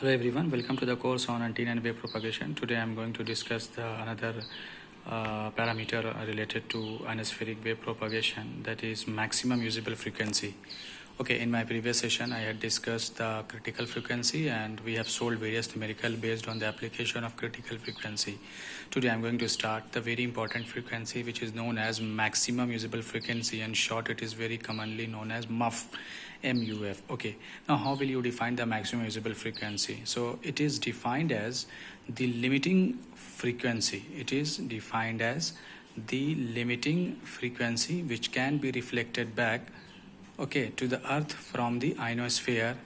Hello everyone, welcome to the course on antenna and wave propagation. Today I am going to discuss another parameter related to ionospheric wave propagation, that is maximum usable frequency. Okay, in my previous session I had discussed the critical frequency and we have solved various numerical based on the application of critical frequency. Today I am going to start the very important frequency which is known as maximum usable frequency. In short, it is very commonly known as MUF. MUF. Okay, now how will you define the maximum usable frequency? So it is defined as the limiting frequency. It is defined as the limiting frequency which can be reflected back, okay, to the earth from the ionosphere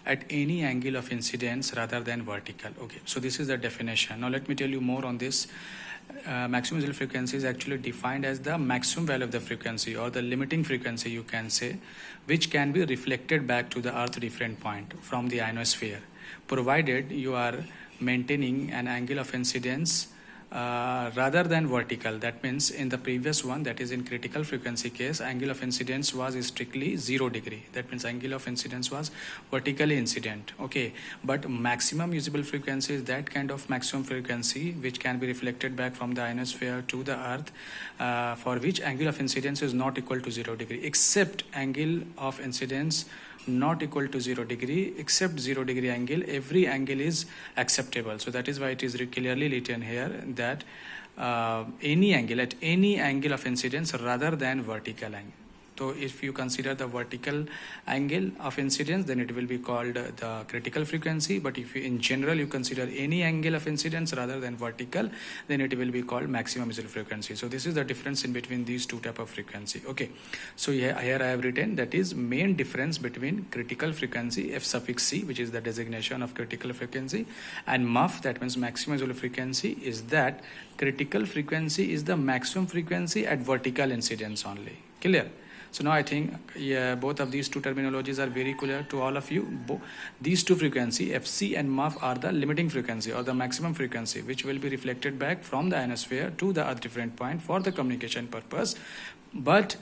at any angle of incidence rather than vertical. Okay, so this is the definition. Now let me tell you more on this. Maximum usable frequency is actually defined as the maximum value of the frequency, or the limiting frequency you can say, which can be reflected back to the earth different point from the ionosphere, provided you are maintaining an angle of incidence rather than vertical. That means in the previous one, that is in critical frequency case, angle of incidence was strictly 0 degree. That means angle of incidence was vertically incident. Okay, but maximum usable frequency is that kind of maximum frequency which can be reflected back from the ionosphere to the earth, for which angle of incidence is not equal to 0 degree, except angle of incidence not equal to 0 degree, except 0 degree angle, every angle is acceptable. So that is why it is clearly written here that any angle, at any angle of incidence rather than vertical angle. So if you consider the vertical angle of incidence, then it will be called the critical frequency. But if you, in general, you consider any angle of incidence rather than vertical, then it will be called maximum usable frequency. So this is the difference in between these two type of frequency. Okay, so here I have written that is main difference between critical frequency F suffix C, which is the designation of critical frequency, and MUF, that means maximum usable frequency, is that critical frequency is the maximum frequency at vertical incidence only. Clear? So now I think both of these two terminologies are very clear to all of you. These two frequency, FC and MUF, are the limiting frequency or the maximum frequency which will be reflected back from the ionosphere to the earth different point for the communication purpose. But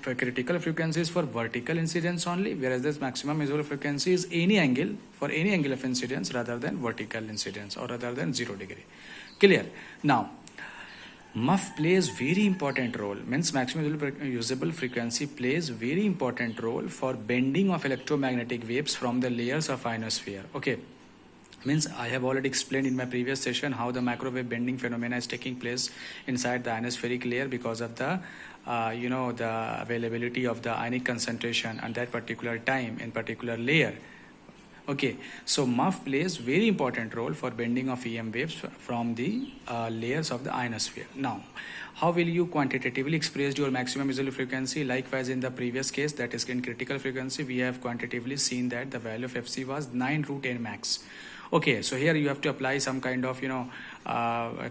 critical frequency is for vertical incidence only, whereas this maximum usable frequency is any angle, for any angle of incidence rather than vertical incidence or rather than 0 degree. Clear? Now MUF plays very important role, means maximum usable frequency plays very important role for bending of electromagnetic waves from the layers of ionosphere. Okay, means I have already explained in my previous session how the microwave bending phenomena is taking place inside the ionospheric layer because of the the availability of the ionic concentration at that particular time in particular layer. Okay, so MUF plays very important role for bending of EM waves from the layers of the ionosphere. Now, how will you quantitatively express your maximum usable frequency? Likewise, in the previous case, that is in critical frequency, we have quantitatively seen that the value of FC was 9 root n max. Okay, so here you have to apply some kind of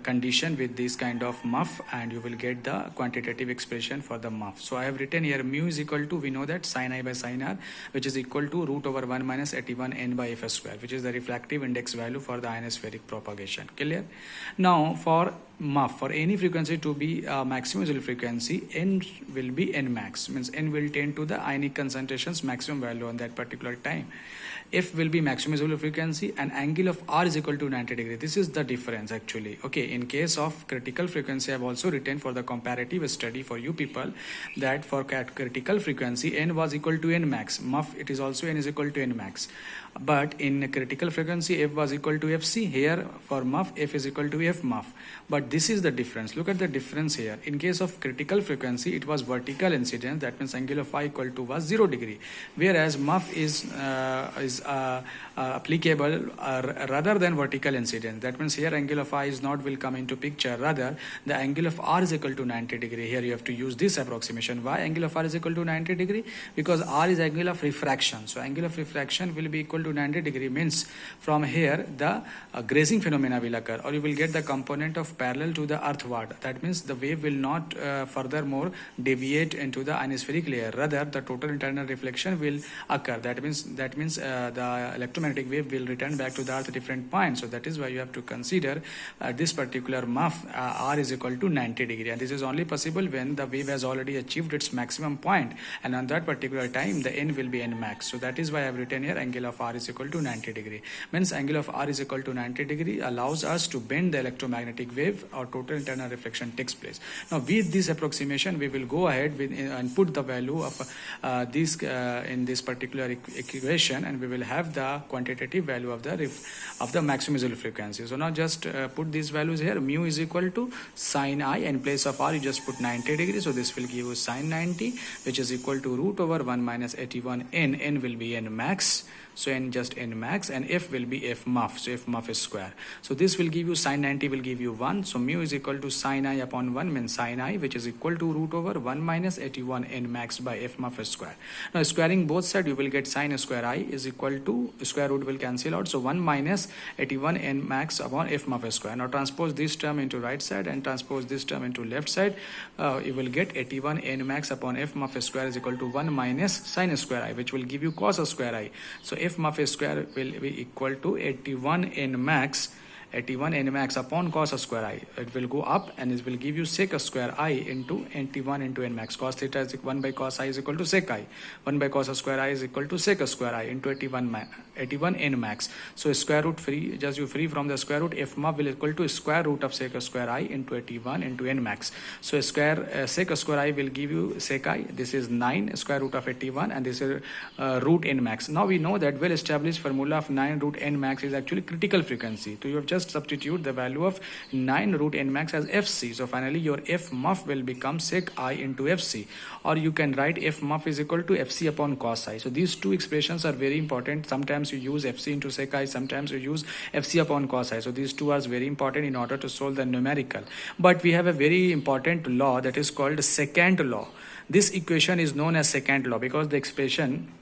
condition with this kind of MUF, and you will get the quantitative expression for the MUF. So I have written here mu is equal to, we know that sin I by sin r, which is equal to root over 1 minus 81 n by f square, which is the refractive index value for the ionospheric propagation. Clear? Now for MUF, for any frequency to be maximum usable frequency, n will be n max, means n will tend to the ionic concentration's maximum value on that particular time. F will be maximum usable frequency, and angle of R is equal to 90 degree. This is the difference actually. Okay, in case of critical frequency, I have also written for the comparative study for you people that for critical frequency n was equal to n max. MUF, it is also n is equal to n max. But in critical frequency, F was equal to FC. Here for MUF, F is equal to F MUF. But this is the difference. Look at the difference here. In case of critical frequency, it was vertical incidence. That means angle of phi equal to was 0 degree. Whereas MUF is applicable rather than vertical incidence. That means here angle of phi is not will come into picture. Rather, the angle of R is equal to 90 degree. Here you have to use this approximation. Why angle of R is equal to 90 degree? Because R is angle of refraction. So angle of refraction will be equal to 90 degree, means from here the grazing phenomena will occur, or you will get the component of parallel to the earthward. That means the wave will not furthermore deviate into the ionospheric layer. Rather, the total internal reflection will occur. That means the electromagnetic wave will return back to the earth at different points. So that is why you have to consider this particular muff r is equal to 90 degree, and this is only possible when the wave has already achieved its maximum point, and on that particular time the n will be n max. So that is why I have written here angle of r is equal to 90 degree. Means angle of r is equal to 90 degree allows us to bend the electromagnetic wave, or total internal reflection takes place. Now with this approximation we will go ahead with and put the value of this in this particular equation, and we will have the quantitative value of the maximum visible frequency. So now just put these values here. Mu is equal to sine I, in place of r you just put 90 degrees, so this will give you sine 90, which is equal to root over 1 minus 81 n will be n max. So n just n max, and f will be f muff, so f muff is square. So this will give you sine 90 will give you 1, so mu is equal to sine I upon 1 means sine I, which is equal to root over 1 minus 81 n max by f muff is square. Now squaring both sides you will get sine square I is equal to square root will cancel out, so 1 minus 81 n max upon f muff is square. Now transpose this term into right side and transpose this term into left side, you will get 81 n max upon f muff is square is equal to 1 minus sine square I, which will give you cos square I. So f muff square will be equal to 81 n max upon cos square I. It will go up and it will give you sec square I into 81 into n max. Cos theta is 1 by cos I is equal to sec I. 1 by cos square I is equal to sec square I into 81 n max. So square root free, just you free from the square root, f muff will equal to square root of sec square I into 81 into n max. So square sec square I will give you sec I. This is 9 square root of 81, and this is root n max. Now we know that well established formula of 9 root n max is actually critical frequency. So you have just substitute the value of 9 root n max as fc. So finally your f muff will become sec I into fc, or you can write f muff is equal to fc upon cos I. So these two expressions are very important. Sometimes you use fc into sec I, sometimes you use fc upon cos I. So these two are very important in order to solve the numerical. But we have a very important law that is called secant law. This equation is known as secant law because the expression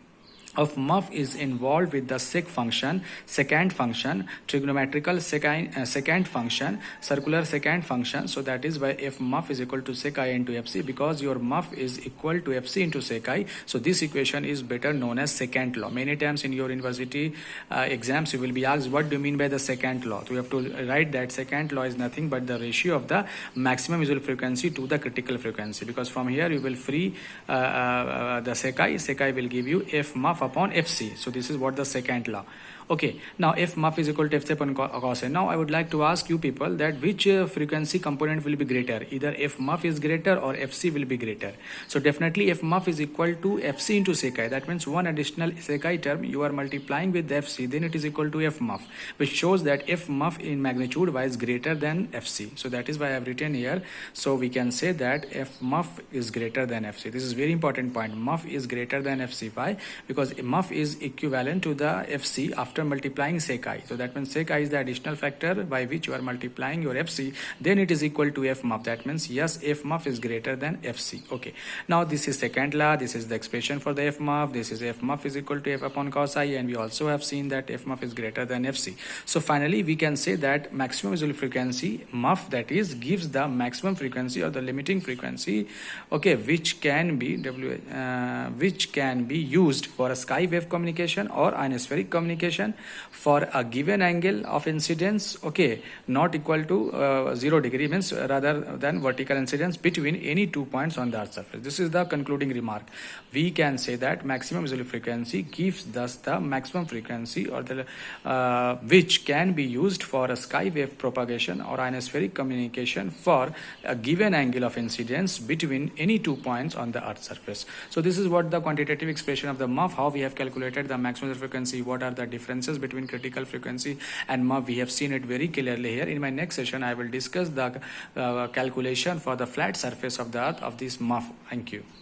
of muff is involved with the sec function, secant function, trigonometrical secant function, circular secant function. So that is why f muff is equal to sec I into fc, because your muff is equal to fc into sec I. So this equation is better known as secant law. Many times in your university exams you will be asked, what do you mean by the secant law? So you have to write that secant law is nothing but the ratio of the maximum visible frequency to the critical frequency, because from here you will free the sec I will give you f muff upon fc. So this is what the secant law. Okay, now f muff is equal to fc upon cos A. Now I would like to ask you people that which frequency component will be greater, either f muff is greater or fc will be greater. So definitely f muff is equal to fc into sec I. That means one additional sec I term you are multiplying with the fc, then it is equal to f muff, which shows that f muff in magnitude wise greater than fc. So that is why I have written here. So we can say that f muff is greater than fc. This is very important point. Muff is greater than fc. Why? Because muff is equivalent to the fc after multiplying sec I. So that means sec I is the additional factor by which you are multiplying your fc, then it is equal to f muff. That means yes, f muff is greater than fc. Okay, now this is secant law. This is the expression for the f muff. This is f muff is equal to f upon cos I, and we also have seen that f muff is greater than fc. So finally we can say that maximum visible frequency muff, that is, gives the maximum frequency or the limiting frequency, okay, which can be used for a sky wave communication or ionospheric communication for a given angle of incidence, okay, not equal to 0 degree, means rather than vertical incidence between any 2 points on the earth's surface. This is the concluding remark. We can say that maximum visible frequency gives thus the maximum frequency or the which can be used for a sky wave propagation or ionospheric communication for a given angle of incidence between any 2 points on the earth's surface. So this is what the quantitative expression of the muff, how we have calculated the maximum frequency, what are the differences between critical frequency and muff. We have seen it very clearly here. In my next session I will discuss the calculation for the flat surface of the earth of this muff. Thank you.